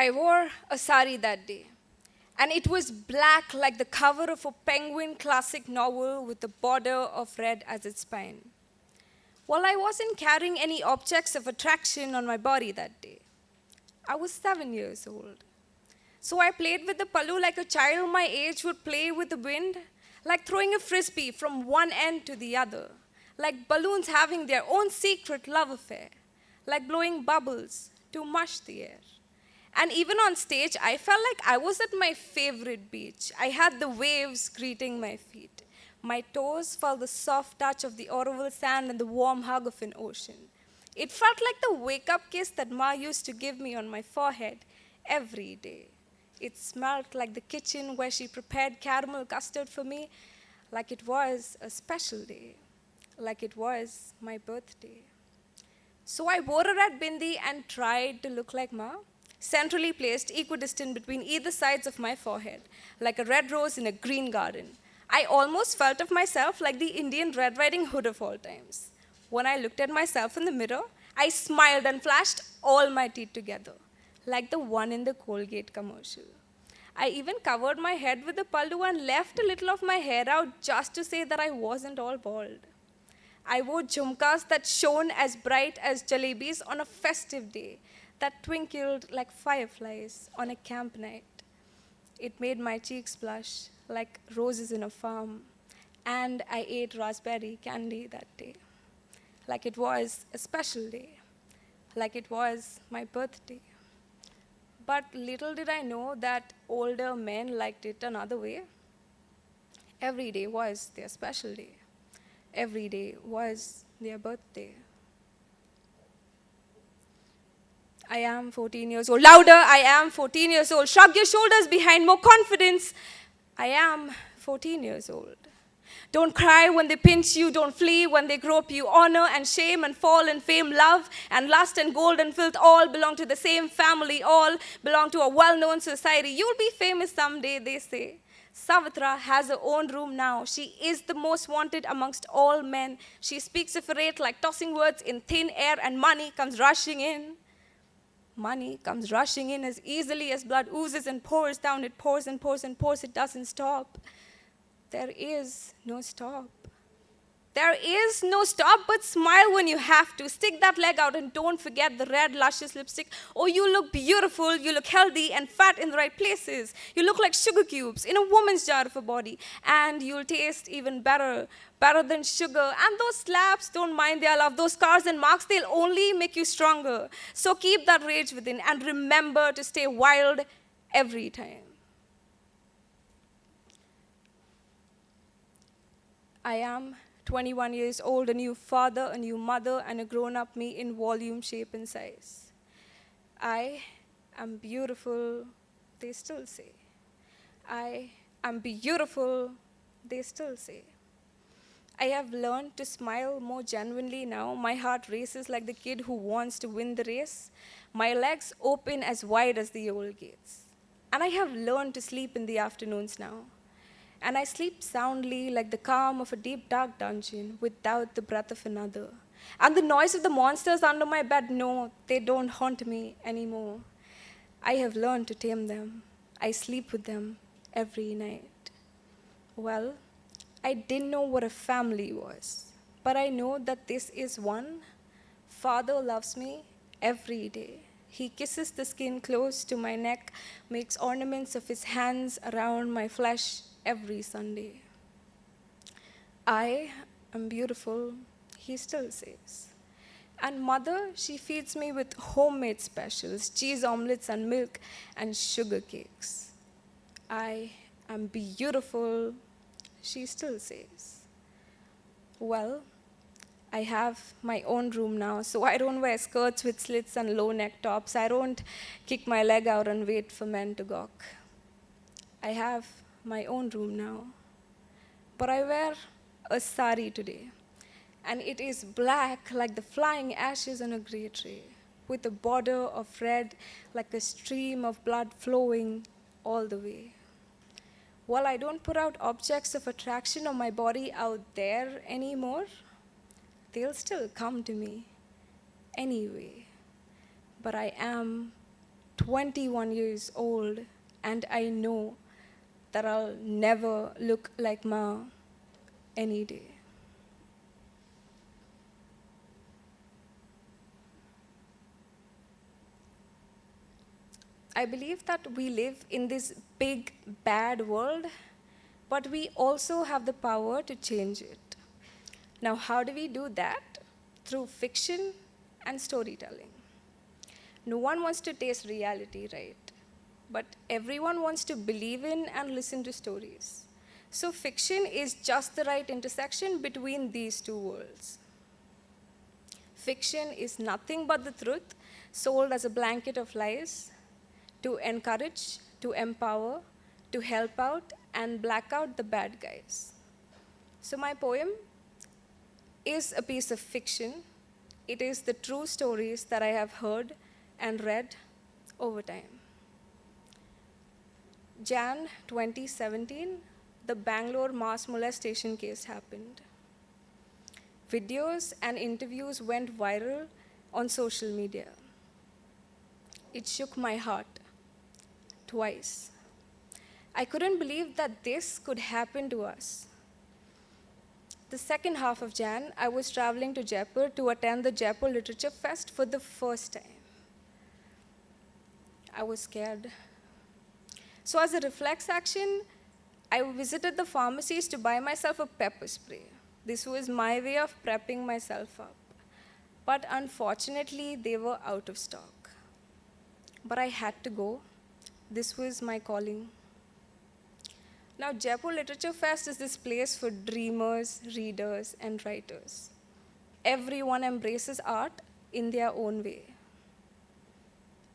I wore a sari that day, and it was black like the cover of a Penguin classic novel with a border of red as its spine. Well, I wasn't carrying any objects of attraction on my body that day. I was 7 years old. So I played with the pallu like a child my age would play with the wind, like throwing a frisbee from one end to the other, like balloons having their own secret love affair, like blowing bubbles to mush the air. And even on stage, I felt like I was at my favorite beach. I had the waves greeting my feet. My toes felt the soft touch of the Oroville sand and the warm hug of an ocean. It felt like the wake-up kiss that Ma used to give me on my forehead every day. It smelled like the kitchen where she prepared caramel custard for me, like it was a special day, like it was my birthday. So I wore a red bindi and tried to look like Ma, centrally placed, equidistant between either sides of my forehead, like a red rose in a green garden. I almost felt of myself like the Indian Red Riding Hood of all times. When I looked at myself in the mirror, I smiled and flashed all my teeth together, like the one in the Colgate commercial. I even covered my head with a pallu and left a little of my hair out just to say that I wasn't all bald. I wore jhumkas that shone as bright as jalebis on a festive day, that twinkled like fireflies on a camp night. It made my cheeks blush like roses in a farm, and I ate raspberry candy that day, like it was a special day, like it was my birthday. But little did I know that older men liked it another way. Every day was their special day. Every day was their birthday. I am 14 years old. Louder, I am 14 years old. Shrug your shoulders behind, more confidence. I am 14 years old. Don't cry when they pinch you. Don't flee when they grope you. Honor and shame and fall and fame, love and lust and gold and filth all belong to the same family. All belong to a well-known society. You'll be famous someday, they say. Savitra has her own room now. She is the most wanted amongst all men. She speaks of a rate like tossing words in thin air, and money comes rushing in. Money comes rushing in as easily as blood oozes and pours down. It pours and pours and pours. It doesn't stop. There is no stop. There is no stop, but smile when you have to. Stick that leg out and don't forget the red, luscious lipstick. Oh, you look beautiful, you look healthy and fat in the right places. You look like sugar cubes in a woman's jar of a body. And you'll taste even better, better than sugar. And those slaps, don't mind their love. Those scars and marks, they'll only make you stronger. So keep that rage within and remember to stay wild every time. I am 21 years old, a new father, a new mother, and a grown-up me in volume, shape, and size. I am beautiful, they still say. I am beautiful, they still say. I have learned to smile more genuinely now. My heart races like the kid who wants to win the race. My legs open as wide as the old gates. And I have learned to sleep in the afternoons now. And I sleep soundly like the calm of a deep, dark dungeon without the breath of another. And the noise of the monsters under my bed, no, they don't haunt me anymore. I have learned to tame them. I sleep with them every night. Well, I didn't know what a family was, but I know that this is one. Father loves me every day. He kisses the skin close to my neck, makes ornaments of his hands around my flesh every Sunday. I am beautiful, he still says. And mother, she feeds me with homemade specials, cheese omelets and milk and sugar cakes. I am beautiful, she still says. Well, I have my own room now, so I don't wear skirts with slits and low neck tops. I don't kick my leg out and wait for men to gawk. I have my own room now. But I wear a sari today, and it is black like the flying ashes on a grey tray, with a border of red like a stream of blood flowing all the way. While I don't put out objects of attraction on my body out there anymore, they'll still come to me anyway. But I am 21 years old, and I know that I'll never look like Ma any day. I believe that we live in this big, bad world, but we also have the power to change it. Now, how do we do that? Through fiction and storytelling. No one wants to taste reality, right? But everyone wants to believe in and listen to stories. So fiction is just the right intersection between these two worlds. Fiction is nothing but the truth sold as a blanket of lies to encourage, to empower, to help out, and black out the bad guys. So my poem is a piece of fiction. It is the true stories that I have heard and read over time. Jan 2017, the Bangalore mass molestation case happened. Videos and interviews went viral on social media. It shook my heart twice. I couldn't believe that this could happen to us. The second half of Jan, I was traveling to Jaipur to attend the Jaipur Literature Fest for the first time. I was scared. So as a reflex action, I visited the pharmacies to buy myself a pepper spray. This was my way of prepping myself up. But unfortunately, they were out of stock. But I had to go. This was my calling. Now, Jaipur Literature Fest is this place for dreamers, readers, and writers. Everyone embraces art in their own way.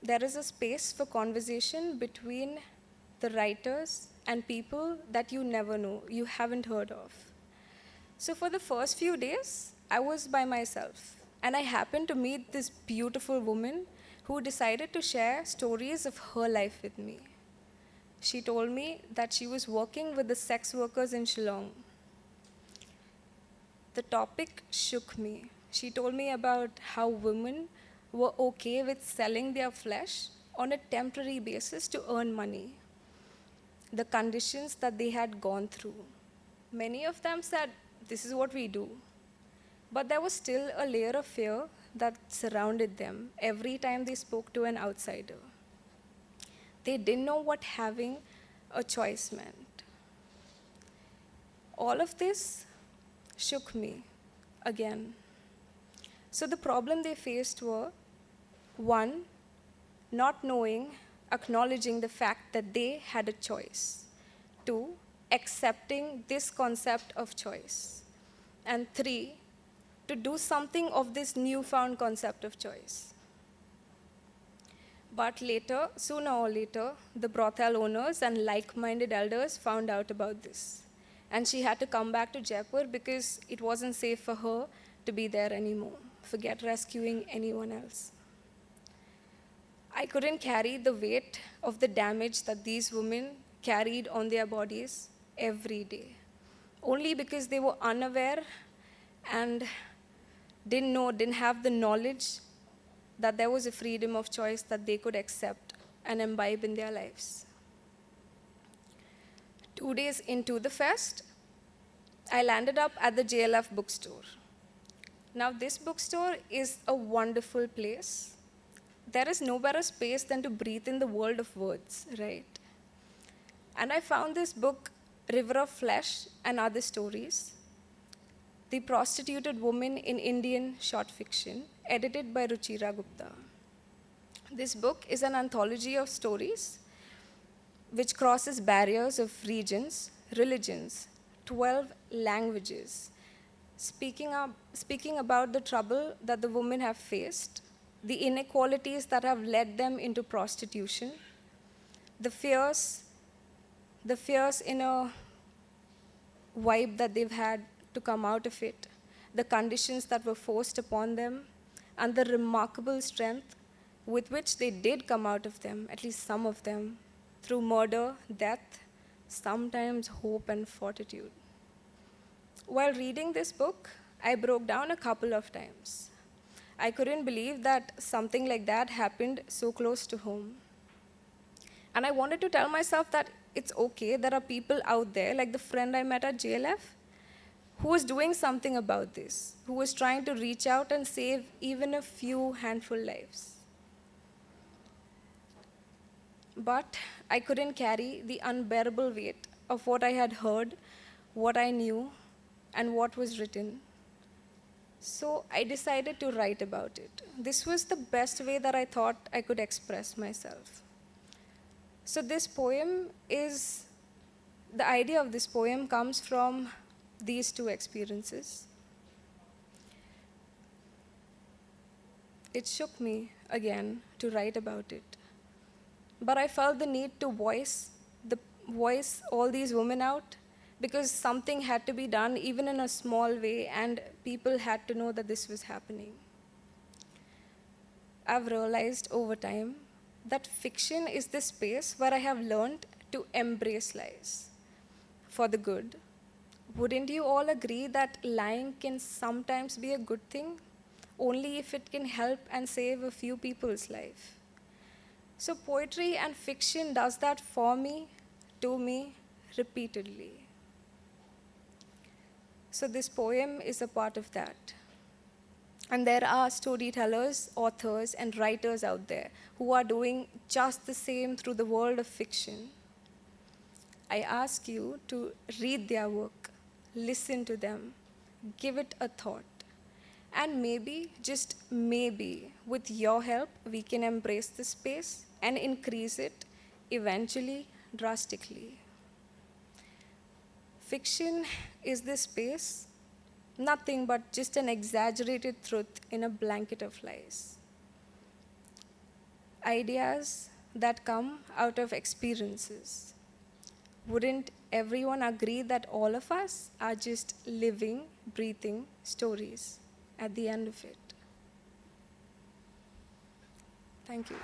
There is a space for conversation between the writers and people that you never know, you haven't heard of. So for the first few days, I was by myself. And I happened to meet this beautiful woman who decided to share stories of her life with me. She told me that she was working with the sex workers in Shillong. The topic shook me. She told me about how women were okay with selling their flesh on a temporary basis to earn money. The conditions that they had gone through. Many of them said, this is what we do. But there was still a layer of fear that surrounded them every time they spoke to an outsider. They didn't know what having a choice meant. All of this shook me again. So the problem they faced were, one, not knowing, acknowledging the fact that they had a choice. Two, accepting this concept of choice. And three, to do something of this newfound concept of choice. But later, sooner or later, the brothel owners and like-minded elders found out about this. And she had to come back to Jaipur because it wasn't safe for her to be there anymore. Forget rescuing anyone else. I couldn't carry the weight of the damage that these women carried on their bodies every day, only because they were unaware and didn't have the knowledge that there was a freedom of choice that they could accept and imbibe in their lives. 2 days into the fest, I landed up at the JLF bookstore. Now, this bookstore is a wonderful place. There is no better space than to breathe in the world of words, right? And I found this book, River of Flesh and Other Stories, The Prostituted Woman in Indian Short Fiction, edited by Ruchira Gupta. This book is an anthology of stories which crosses barriers of regions, religions, 12 languages, speaking about the trouble that the women have faced, the inequalities that have led them into prostitution, the fierce inner vibe that they've had to come out of it, the conditions that were forced upon them, and the remarkable strength with which they did come out of them, at least some of them, through murder, death, sometimes hope and fortitude. While reading this book, I broke down a couple of times. I couldn't believe that something like that happened so close to home. And I wanted to tell myself that it's okay, there are people out there, like the friend I met at JLF, who was doing something about this, who was trying to reach out and save even a few handful lives. But I couldn't carry the unbearable weight of what I had heard, what I knew, and what was written. So I decided to write about it. This was the best way that I thought I could express myself. So this poem is, the idea of this poem comes from these two experiences. It shook me again to write about it. But I felt the need to voice all these women out, because something had to be done, even in a small way, and people had to know that this was happening. I've realized over time that fiction is the space where I have learned to embrace lies for the good. Wouldn't you all agree that lying can sometimes be a good thing, only if it can help and save a few people's life? So poetry and fiction does that for me, to me, repeatedly. So this poem is a part of that. And there are storytellers, authors, and writers out there who are doing just the same through the world of fiction. I ask you to read their work, listen to them, give it a thought. And maybe, just maybe, with your help, we can embrace this space and increase it eventually, drastically. Fiction is this space, nothing but just an exaggerated truth in a blanket of lies. Ideas that come out of experiences. Wouldn't everyone agree that all of us are just living, breathing stories at the end of it? Thank you.